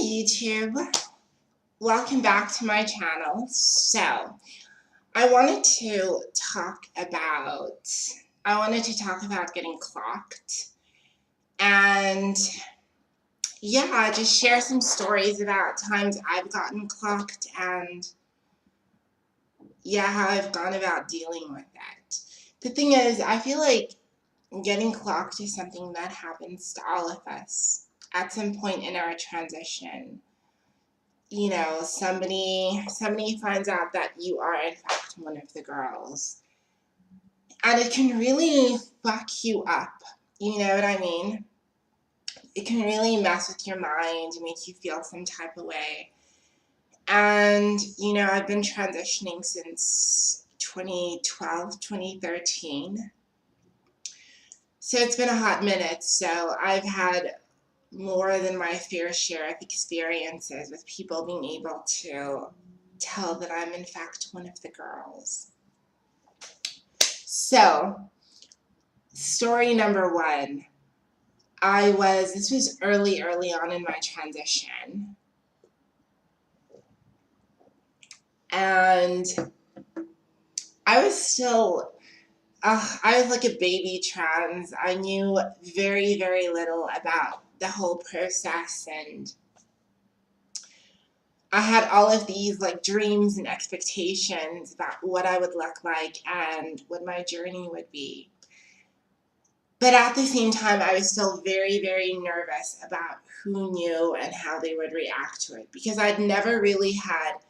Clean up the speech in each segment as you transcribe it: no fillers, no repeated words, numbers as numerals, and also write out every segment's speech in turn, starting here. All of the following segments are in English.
YouTube, welcome back to my channel. So I wanted to talk about getting clocked, and yeah, just share some stories about times I've gotten clocked and yeah, how I've gone about dealing with that. The thing is, I feel like getting clocked is something that happens to all of us at some point in our transition. You know, somebody finds out that you are in fact one of the girls, and it can really fuck you up. You know what I mean? It can really mess with your mind, make you feel some type of way. And you know, I've been transitioning since 2012, 2013. So it's been a hot minute. So I've had more than my fair share of experiences with people being able to tell that I'm in fact one of the girls. So, story number one. This was early on in my transition. And I was still, I was like a baby trans. I knew very, very little about the whole process, and I had all of these like dreams and expectations about what I would look like and what my journey would be. But at the same time, I was still very, very nervous about who knew and how they would react to it, because I'd never really had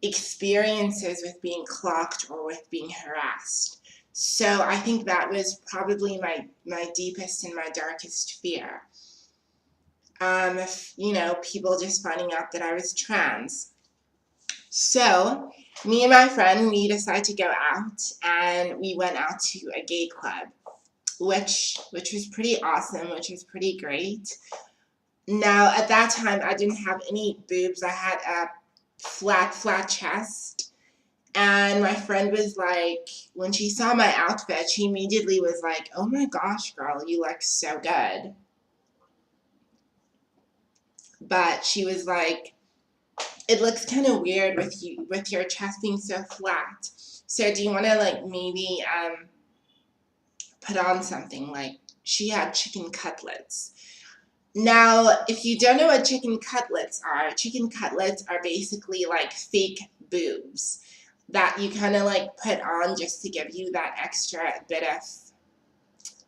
experiences with being clocked or with being harassed. So I think that was probably my deepest and my darkest fear. You know, people just finding out that I was trans. So me and my friend, we decided to go out, and we went out to a gay club, which was pretty awesome, which was pretty great. Now, at that time, I didn't have any boobs. I had a flat chest. And my friend was like, when she saw my outfit, she immediately was like, "Oh my gosh, girl, you look so good." But she was like, "It looks kind of weird with your chest being so flat. So do you want to like maybe put on something?" Like, she had chicken cutlets. Now, if you don't know what chicken cutlets are basically like fake boobs that you kind of like put on just to give you that extra bit of,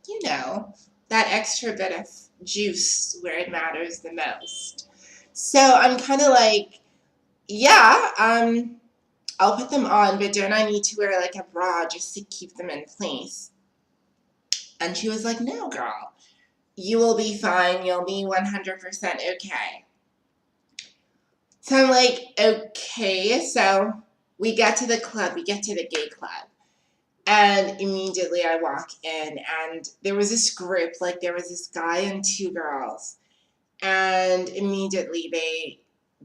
you know, that extra bit of juice where it matters the most. So I'm kind of like, yeah, I'll put them on, but don't I need to wear like a bra just to keep them in place? And she was like, "No, girl, you will be fine. You'll be 100% okay." So I'm like, okay. So we get to the club, we get to the gay club, and immediately I walk in, and there was this group, like there was this guy and two girls, and immediately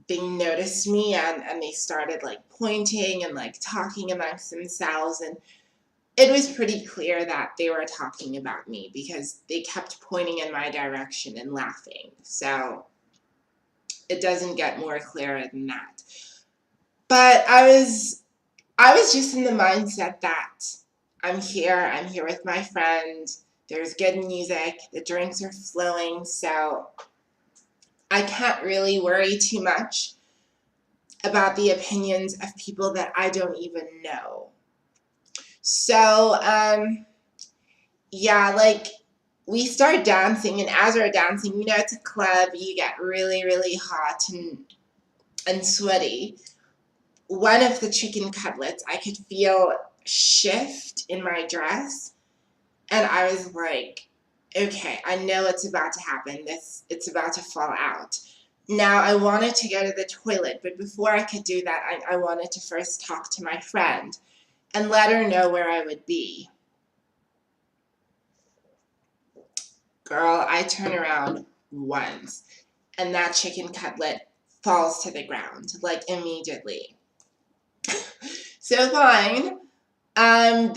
they noticed me, and they started like pointing and like talking amongst themselves, and it was pretty clear that they were talking about me because they kept pointing in my direction and laughing. So it doesn't get more clearer than that. But I was just in the mindset that I'm here with my friend, there's good music, the drinks are flowing, so I can't really worry too much about the opinions of people that I don't even know. So, yeah, like we start dancing, and as we're dancing, you know, it's a club, you get really, really hot and sweaty. One of the chicken cutlets, I could feel shift in my dress, and I was like, okay, I know it's about to happen. It's about to fall out. Now, I wanted to go to the toilet, but before I could do that, I wanted to first talk to my friend and let her know where I would be. Girl, I turn around once, and that chicken cutlet falls to the ground, like immediately. So fine. The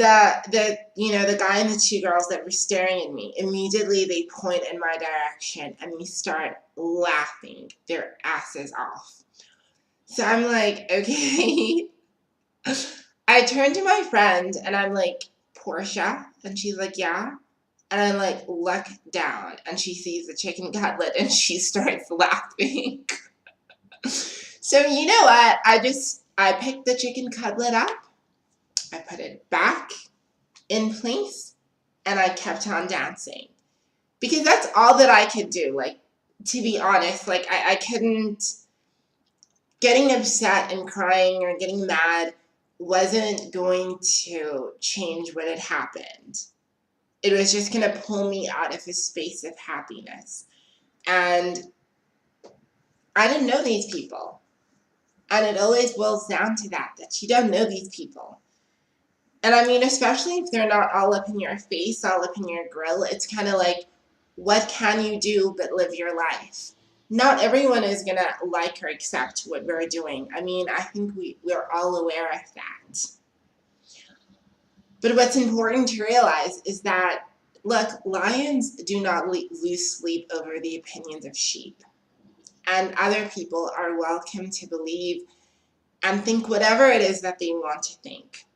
guy and the two girls that were staring at me, immediately they point in my direction and we start laughing their asses off. So I'm like, okay. I turn to my friend and I'm like, Portia? And she's like, yeah. And I like look down and she sees the chicken cutlet and she starts laughing. So you know what? I picked the chicken cutlet up, I put it back in place, and I kept on dancing. Because that's all that I could do. Like, to be honest, like I couldn't, getting upset and crying or getting mad wasn't going to change what had happened. It was just going to pull me out of a space of happiness. And I didn't know these people. And it always boils down to that you don't know these people. And I mean, especially if they're not all up in your face, all up in your grill, it's kind of like, what can you do but live your life? Not everyone is going to like or accept what we're doing. I mean, I think we're all aware of that. But what's important to realize is that, look, lions do not lose sleep over the opinions of sheep. And other people are welcome to believe and think whatever it is that they want to think.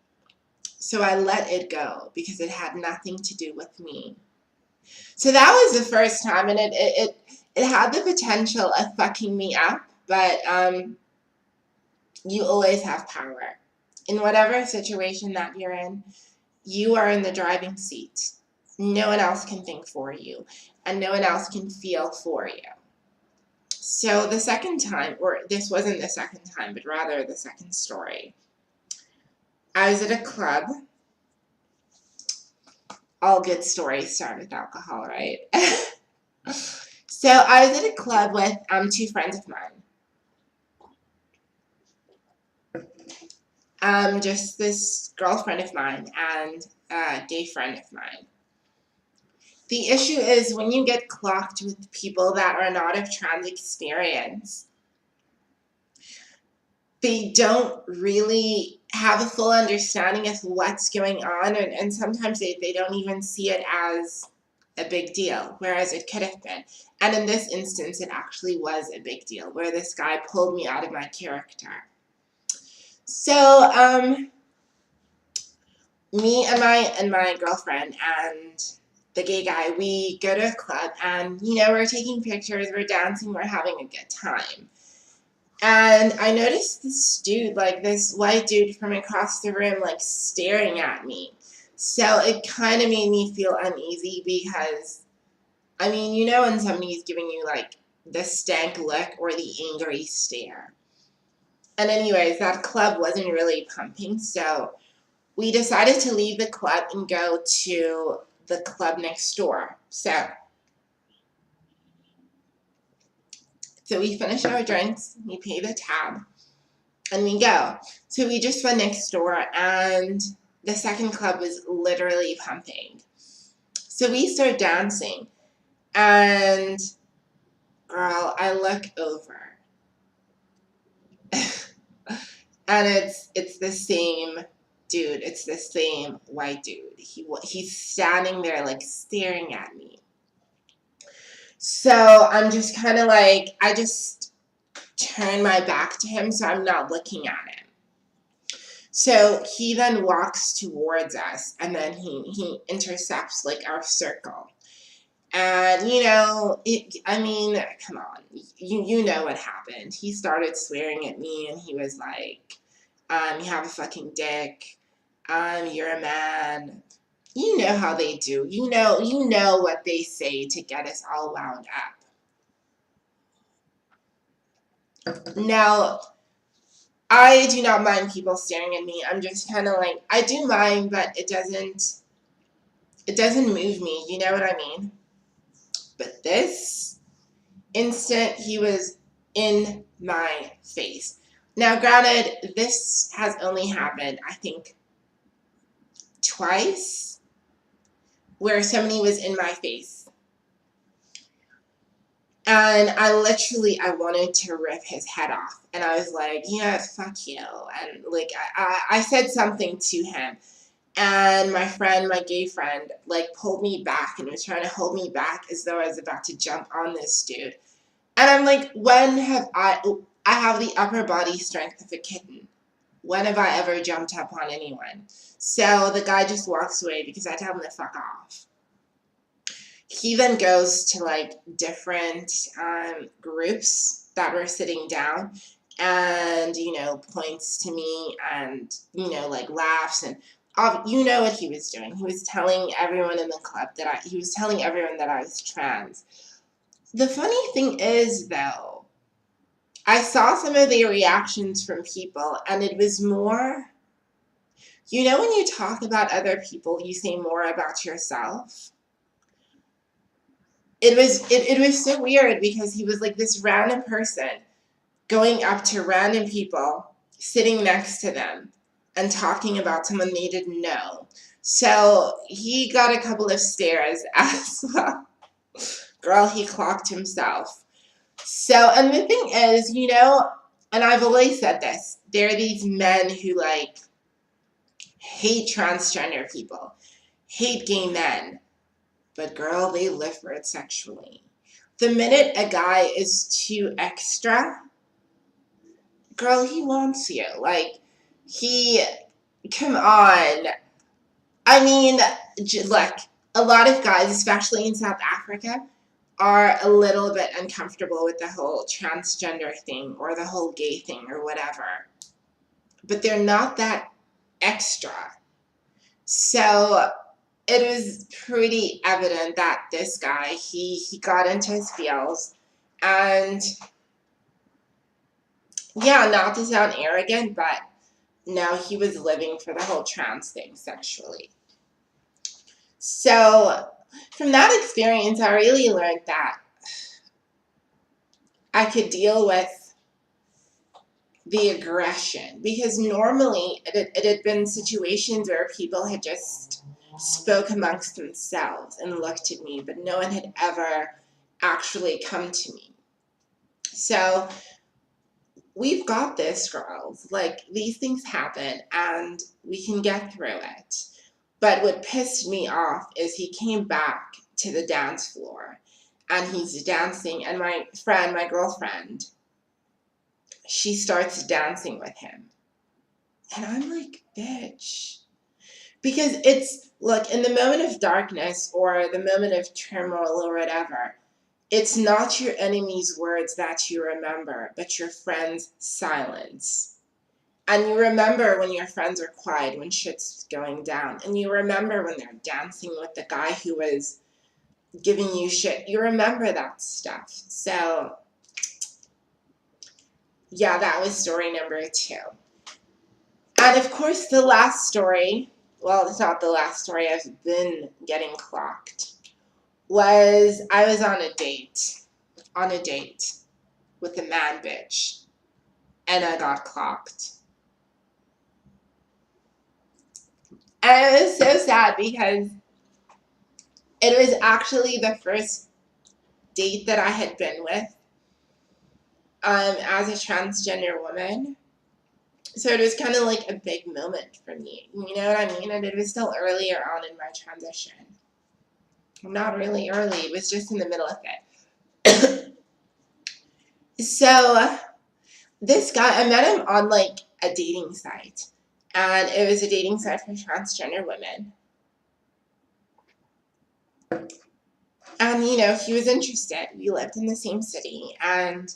So I let it go because it had nothing to do with me. So that was the first time, and it had the potential of fucking me up, but you always have power. In whatever situation that you're in, you are in the driving seat. No one else can think for you, and no one else can feel for you. So the second time, or this wasn't the second time, but rather the second story, I was at a club. All good stories start with alcohol, right? So I was at a club with two friends of mine. Just this girlfriend of mine and a gay friend of mine. The issue is when you get clocked with people that are not of trans experience, they don't really have a full understanding of what's going on, and sometimes they don't even see it as a big deal, whereas it could have been. And in this instance, it actually was a big deal, where this guy pulled me out of my character. So, me and my girlfriend and the gay guy, we go to a club, and we're taking pictures, we're dancing, we're having a good time. And I noticed this dude, like this white dude from across the room, like staring at me. So it kind of made me feel uneasy because, I mean, when somebody's giving you like the stank look or the angry stare. And anyways, that club wasn't really pumping, so we decided to leave the club and go to the club next door. So we finish our drinks, we pay the tab, and we go. So we just went next door, and the second club was literally pumping. So we start dancing, and girl, I look over, and it's the same dude. It's the same white dude. He's standing there like staring at me. So I'm just kind of like, I just turn my back to him so I'm not looking at him. So he then walks towards us, and then he intercepts like our circle. And I mean, come on, you know what happened. He started swearing at me, and he was like, you have a fucking dick, you're a man. You know how they do. You know what they say to get us all wound up. Now, I do not mind people staring at me. I'm just kind of like, I do mind, but it doesn't move me. You know what I mean? But this instant, he was in my face. Now, granted, this has only happened, I think, twice, where somebody was in my face. And I wanted to rip his head off. And I was like, fuck you. And like, I said something to him. And my friend, my gay friend, like pulled me back and was trying to hold me back as though I was about to jump on this dude. And I'm like, when have I have the upper body strength of a kitten. When have I ever jumped up on anyone? So the guy just walks away because I tell him to fuck off. He then goes to like different groups that were sitting down and, points to me and, like laughs and you know what he was doing. He was telling everyone in the club he was telling everyone that I was trans. The funny thing is, though, I saw some of the reactions from people, and it was more, when you talk about other people, you say more about yourself. It was so weird because he was like this random person going up to random people, sitting next to them, and talking about someone they didn't know. So he got a couple of stares as well. Girl, he clocked himself. So, and the thing is, and I've always said this, there are these men who like hate transgender people, hate gay men, but girl, they live for it sexually. The minute a guy is too extra, girl, he wants you. Like, come on. I mean, look, a lot of guys, especially in South Africa, are a little bit uncomfortable with the whole transgender thing or the whole gay thing or whatever. But they're not that extra. So it was pretty evident that this guy, he got into his feels. And yeah, not to sound arrogant, but no, he was living for the whole trans thing sexually. So from that experience, I really learned that I could deal with the aggression, because normally it had been situations where people had just spoke amongst themselves and looked at me, but no one had ever actually come to me. So we've got this, girls. Like, these things happen and we can get through it. But what pissed me off is he came back to the dance floor and he's dancing, and my girlfriend, she starts dancing with him. And I'm like, bitch. Because look, in the moment of darkness or the moment of turmoil or whatever, it's not your enemy's words that you remember, but your friend's silence. And you remember when your friends are quiet, when shit's going down. And you remember when they're dancing with the guy who was giving you shit. You remember that stuff. So, yeah, that was story number 2. And of course, the last story, well, it's not the last story, I've been getting clocked, was I was on a date with a man bitch, and I got clocked. And it was so sad because it was actually the first date that I had been with as a transgender woman. So it was kind of like a big moment for me. You know what I mean? And it was still earlier on in my transition. Not really early. It was just in the middle of it. So this guy, I met him on like a dating site. And it was a dating site for transgender women. And, he was interested. We lived in the same city. And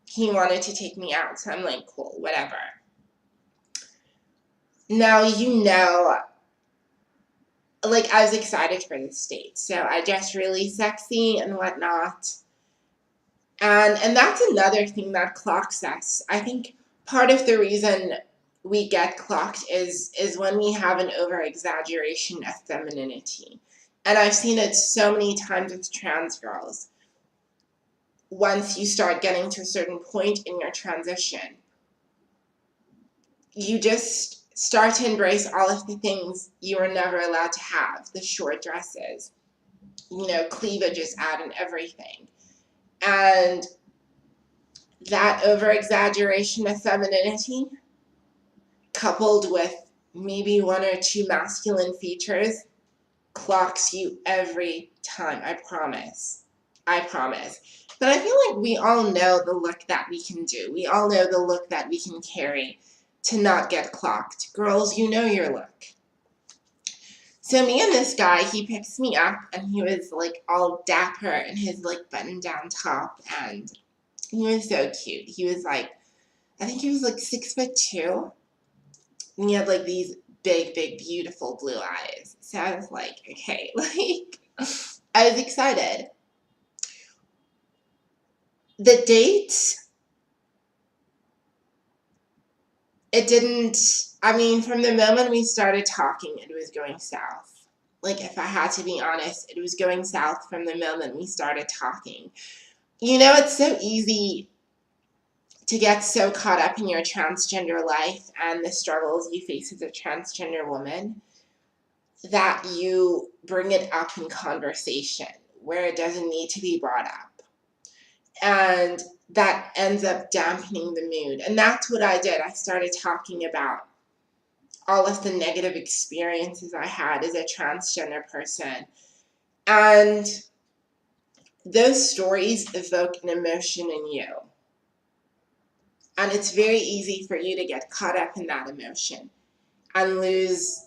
he wanted to take me out. So I'm like, cool, whatever. Now, like, I was excited for this date. So I dressed really sexy and whatnot. And that's another thing that clocks us. I think part of the reason we get clocked is when we have an over-exaggeration of femininity. And I've seen it so many times with trans girls. Once you start getting to a certain point in your transition, you just start to embrace all of the things you were never allowed to have. The short dresses, cleavage is out and everything. And that over-exaggeration of femininity, coupled with maybe one or two masculine features, clocks you every time. I promise. I promise. But I feel like we all know the look that we can do. We all know the look that we can carry to not get clocked. Girls, you know your look. So me and this guy, he picks me up and he was like all dapper in his like button down top, and he was so cute. He was like, I think he was like 6'2", and he had like these big, big, beautiful blue eyes. So I was like, okay, like I was excited. The date, it didn't, I mean, from the moment we started talking, it was going south. Like, if I had to be honest, it was going south from the moment we started talking. You know, it's so easy to get so caught up in your transgender life and the struggles you face as a transgender woman that you bring it up in conversation where it doesn't need to be brought up. And that ends up dampening the mood. And that's what I did. I started talking about all of the negative experiences I had as a transgender person. And those stories evoke an emotion in you. And it's very easy for you to get caught up in that emotion and lose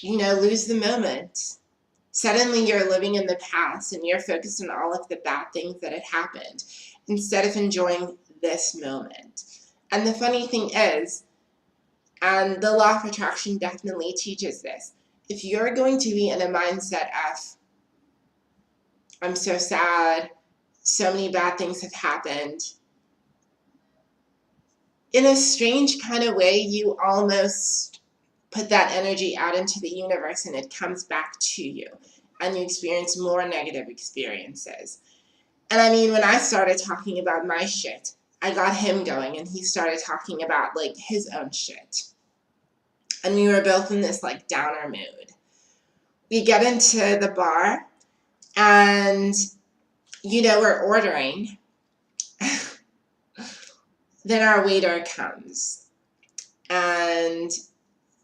the moment. Suddenly you're living in the past and you're focused on all of the bad things that had happened instead of enjoying this moment. And the funny thing is, and the law of attraction definitely teaches this, if you're going to be in a mindset of, I'm so sad, so many bad things have happened, in a strange kind of way, you almost put that energy out into the universe and it comes back to you and you experience more negative experiences. And I mean, when I started talking about my shit, I got him going and he started talking about like his own shit. And we were both in this like downer mood. We get into the bar and, we're ordering. Then our waiter comes and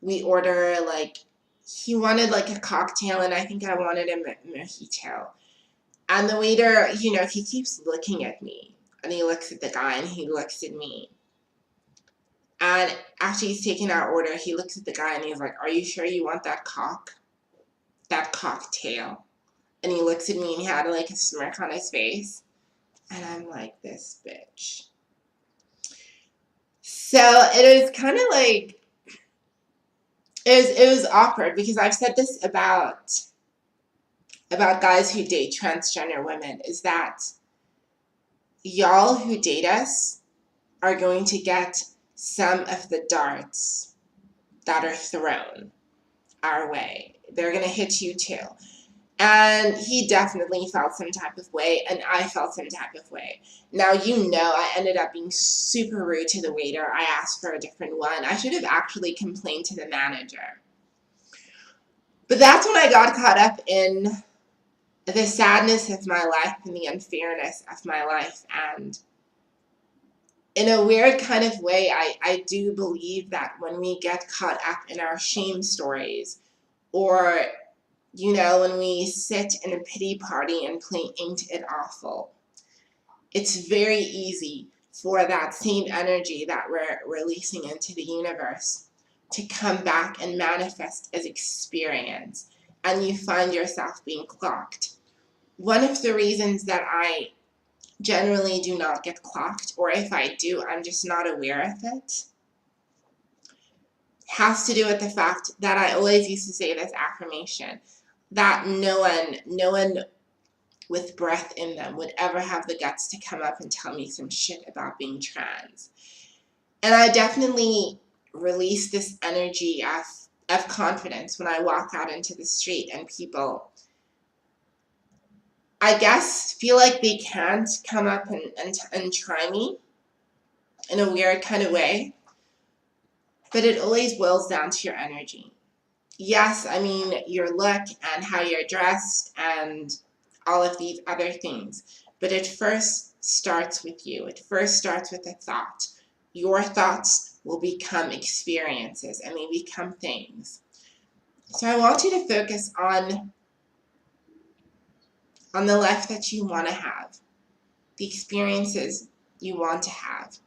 we order like, he wanted like a cocktail and I think I wanted a mojito. And the waiter, he keeps looking at me and he looks at the guy and he looks at me. And after he's taken our order, he looks at the guy and he's like, are you sure you want that cocktail? And he looks at me and he had like a smirk on his face. And I'm like, this bitch. So it was kind of like, it was awkward because I've said this about guys who date transgender women, is that y'all who date us are going to get some of the darts that are thrown our way. They're going to hit you too. And he definitely felt some type of way, and I felt some type of way. Now, I ended up being super rude to the waiter. I asked for a different one. I should have actually complained to the manager. But that's when I got caught up in the sadness of my life and the unfairness of my life. And in a weird kind of way, I do believe that when we get caught up in our shame stories, or when we sit in a pity party and play Ain't It Awful, it's very easy for that same energy that we're releasing into the universe to come back and manifest as experience, and you find yourself being clocked. One of the reasons that I generally do not get clocked, or if I do, I'm just not aware of it, has to do with the fact that I always used to say this affirmation, that no one with breath in them would ever have the guts to come up and tell me some shit about being trans. And I definitely release this energy of confidence when I walk out into the street and people, I guess, feel like they can't come up and try me in a weird kind of way. But it always boils down to your energy. Yes, I mean, your look and how you're dressed and all of these other things. But it first starts with you. It first starts with a thought. Your thoughts will become experiences and they become things. So I want you to focus on the life that you want to have, the experiences you want to have.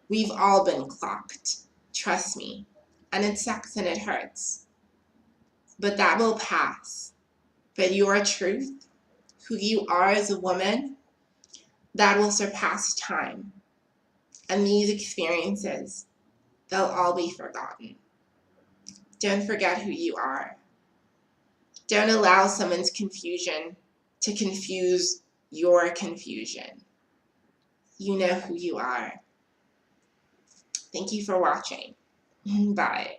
We've all been clocked, trust me, and it sucks and it hurts. But that will pass. But your truth, who you are as a woman, that will surpass time. And these experiences, they'll all be forgotten. Don't forget who you are. Don't allow someone's confusion to confuse your confusion. You know who you are. Thank you for watching. Bye.